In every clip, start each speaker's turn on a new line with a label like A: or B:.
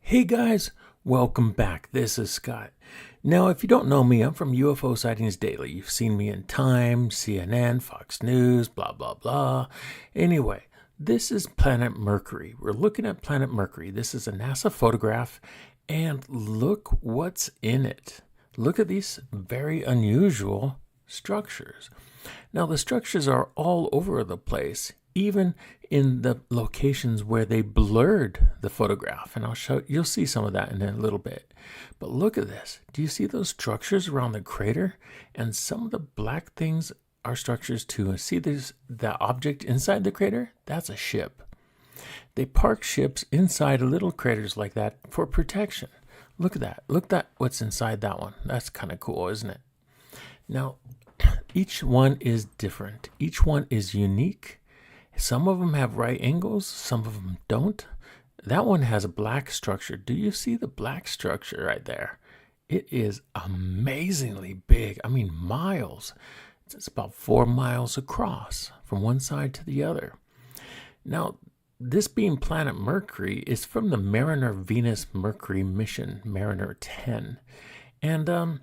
A: Hey guys, welcome back. This is Scott. Now, if you don't know me, I'm from UFO Sightings Daily. You've seen me in Time, CNN, Fox News, blah, blah, blah. Anyway, this is planet Mercury. We're looking at planet Mercury. This is a NASA photograph, and look what's in it. Look at these very unusual structures. Now, the structures are all over the place, even in the locations where they blurred the photograph. And you'll see some of that in a little bit. But look at this. Do you see those structures around the crater? And some of the black things are structures too. See the object inside the crater? That's a ship. They park ships inside little craters like that for protection. Look at that. Look at what's inside that one. That's kind of cool, isn't it? Now, each one is different. Each one is unique. Some of them have right angles, some of them don't. That one has a black structure. Do you see the black structure right there? It is amazingly big. I mean, miles. It's about 4 miles across from one side to the other. Now, this being planet Mercury is from the Mariner Venus Mercury mission, Mariner 10. And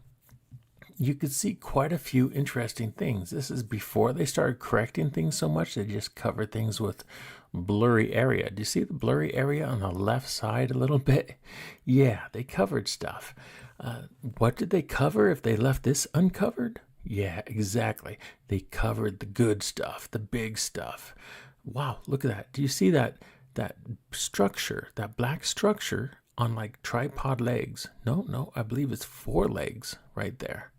A: you could see quite a few interesting things. This is before they started correcting things so much. They just covered things with blurry area. Do you see the blurry area on the left side a little bit? Yeah, they covered stuff. What did they cover if they left this uncovered? Yeah, exactly. They covered the good stuff, the big stuff. Wow, look at that. Do you see that structure, that black structure on like tripod legs? No, I believe it's 4 legs right there.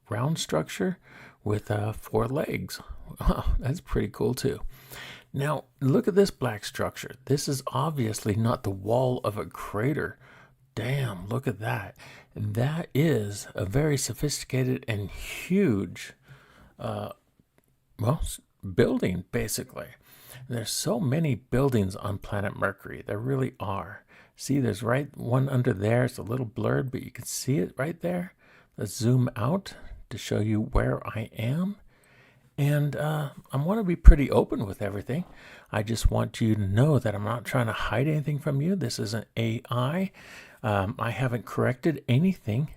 A: Round structure with 4 legs. Wow, that's pretty cool too. Now, look at this black structure. This is obviously not the wall of a crater. Damn, look at that. That is a very sophisticated and huge, building, basically. There's so many buildings on planet Mercury. There really are. See, there's one under there. It's a little blurred, but you can see it right there. Let's zoom out to show you where I am. And I want to be pretty open with everything. I just want you to know that I'm not trying to hide anything from you. This is an AI. I haven't corrected anything.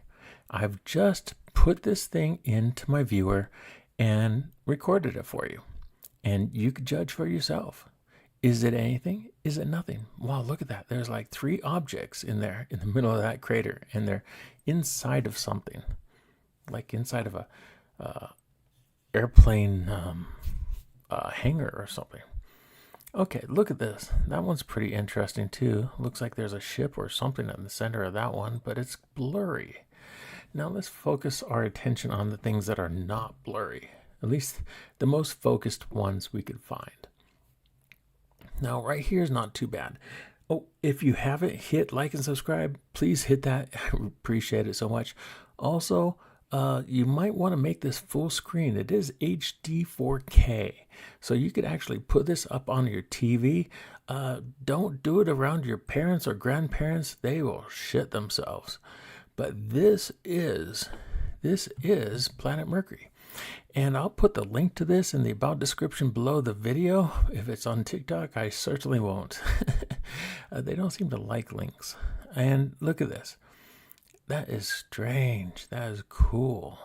A: I've just put this thing into my viewer and recorded it for you. And you can judge for yourself. Is it anything? Is it nothing? Wow, look at that. There's like 3 objects in there in the middle of that crater, and they're inside of something. Like inside of a airplane hangar or something. Okay, look at this. That one's pretty interesting too. Looks like there's a ship or something in the center of that one, but it's blurry. Now let's focus our attention on the things that are not blurry. At least the most focused ones we could find. Now right here is not too bad. Oh, if you haven't hit like and subscribe, please hit that. I appreciate it so much. Also, you might want to make this full screen. It is HD 4K, so you could actually put this up on your TV. Don't do it around your parents or grandparents. They will shit themselves. But this is planet Mercury. And I'll put the link to this in the about description below the video. If it's on TikTok, I certainly won't. They don't seem to like links. And look at this. That is strange. That is cool.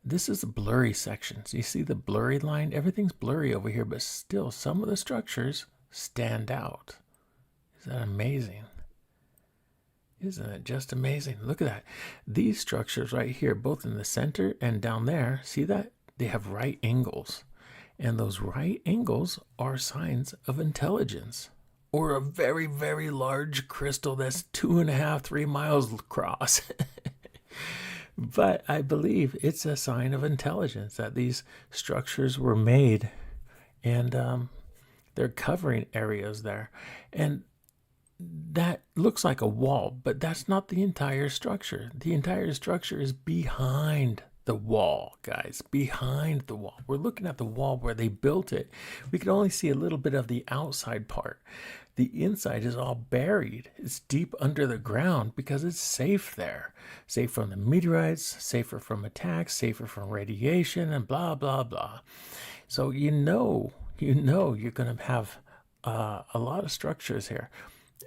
A: This is the blurry sections. You see the blurry line? Everything's blurry over here, but still some of the structures stand out. Is that amazing? Isn't it just amazing? Look at that. These structures right here, both in the center and down there, see that? They have right angles. And those right angles are signs of intelligence. Or a very, very large crystal that's 2.5, 3 miles across. But I believe it's a sign of intelligence that these structures were made. And they're covering areas there. And that looks like a wall, but that's not the entire structure. The entire structure is behind the wall, guys, behind the wall. We're looking at the wall where they built it. We can only see a little bit of the outside part. The inside is all buried. It's deep under the ground because it's safe there. Safe from the meteorites, safer from attacks, safer from radiation, and blah, blah, blah. So you know you're going to have a lot of structures here.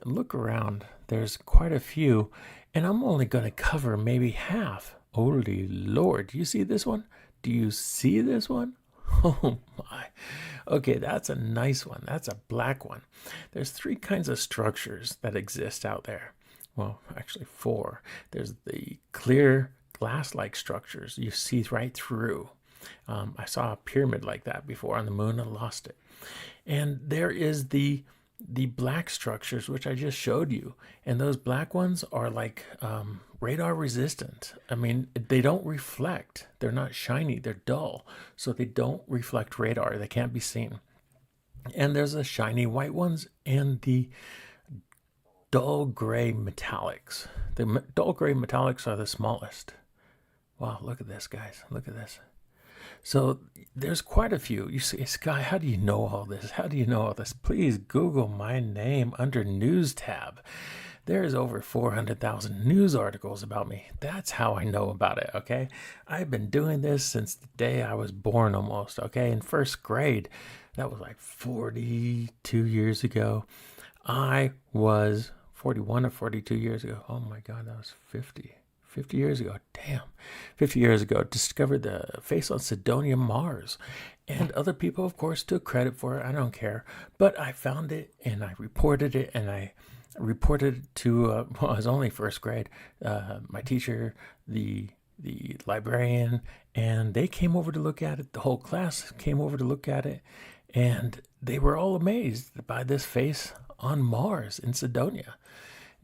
A: Look around. There's quite a few, and I'm only going to cover maybe half. Holy Lord. Do you see this one? Do you see this one? Oh my. Okay, that's a nice one. That's a black one. There's three kinds of structures that exist out there. Well, actually four. There's the clear glass-like structures you see right through. I saw a pyramid like that before on the moon and lost it. And there is the black structures, which I just showed you. And those black ones are like radar resistant. I mean, they don't reflect. They're not shiny. They're dull. So they don't reflect radar. They can't be seen. And there's the shiny white ones and the dull gray metallics. The dull gray metallics are the smallest. Wow, look at this, guys. Look at this. So there's quite a few. You say, Sky, how do you know all this? How do you know all this? Please Google my name under News tab. There's over 400,000 news articles about me. That's how I know about it, okay? I've been doing this since the day I was born almost, okay? In first grade, that was like 42 years ago. I was 41 or 42 years ago. Oh my God, that was 50 years ago. Damn. 50 years ago, discovered the face on Sidonia Mars. And other people, of course, took credit for it. I don't care. But I found it and I reported it, and I reported it to, well, I was only first grade, my teacher, the librarian, and they came over to look at it. The whole class came over to look at it, and they were all amazed by this face on Mars in Sidonia.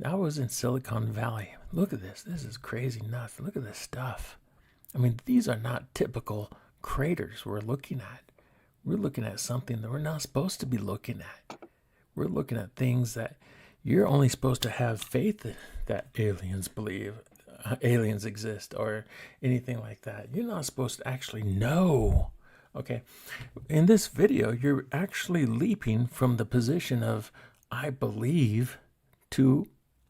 A: I was in Silicon Valley. Look at this. This is crazy nuts. Look at this stuff. I mean, these are not typical craters we're looking at. We're looking at something that we're not supposed to be looking at. We're looking at things that you're only supposed to have faith that aliens believe, aliens exist, or anything like that. You're not supposed to actually know. Okay. In this video, you're actually leaping from the position of I believe to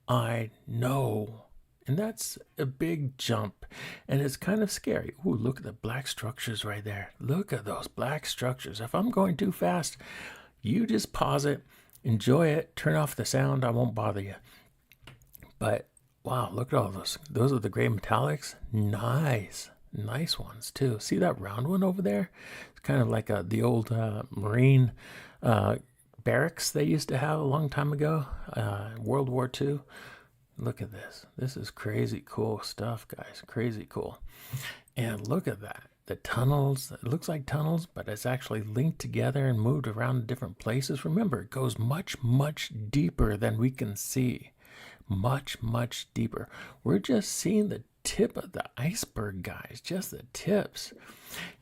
A: I know. And that's a big jump. And it's kind of scary. Ooh, look at the black structures right there. Look at those black structures. If I'm going too fast, you just pause it, enjoy it, turn off the sound. I won't bother you. But wow, look at all those. Those are the gray metallics. Nice. Nice ones too. See that round one over there? It's kind of like the old Marine barracks they used to have a long time ago, World War II. Look at this. This is crazy cool stuff, guys. Crazy cool. And look at that. The tunnels, it looks like tunnels, but it's actually linked together and moved around to different places. Remember, it goes much, much deeper than we can see. Much, much deeper. We're just seeing the tip of the iceberg, guys. Just the tips.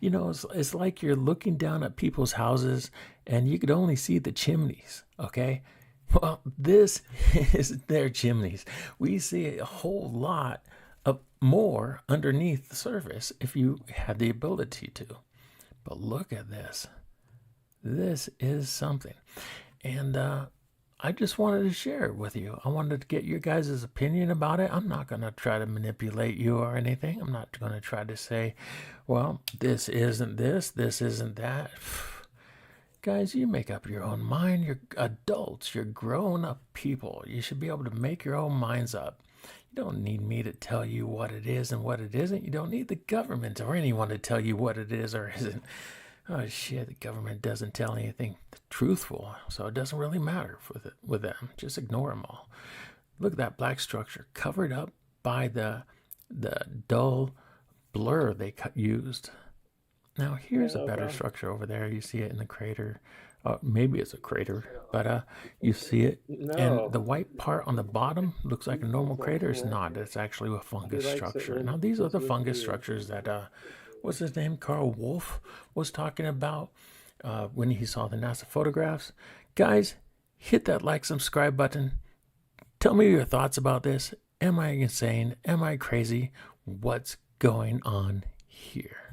A: You know, it's like you're looking down at people's houses and you could only see the chimneys, okay? Well, this is their chimneys. We see a whole lot of more underneath the surface if you had the ability to. But look at this. This is something. And I just wanted to share it with you. I wanted to get your guys' opinion about it. I'm not going to try to manipulate you or anything. I'm not going to try to say, well, this isn't this isn't that. Guys, you make up your own mind. You're adults. You're grown-up people. You should be able to make your own minds up. You don't need me to tell you what it is and what it isn't. You don't need the government or anyone to tell you what it is or isn't. Oh shit, the government doesn't tell anything truthful, so it doesn't really matter with them. Just ignore them all. Look at that black structure covered up by the dull blur they used. Now here's a better structure over there. You see it in the crater. Maybe it's a crater, but you see it. And the white part on the bottom looks like a normal crater. It's not. It's actually a fungus structure. Now these are the fungus structures that what's his name? Carl Wolf was talking about when he saw the NASA photographs. Guys, hit that like, subscribe button. Tell me your thoughts about this. Am I insane? Am I crazy? What's going on here?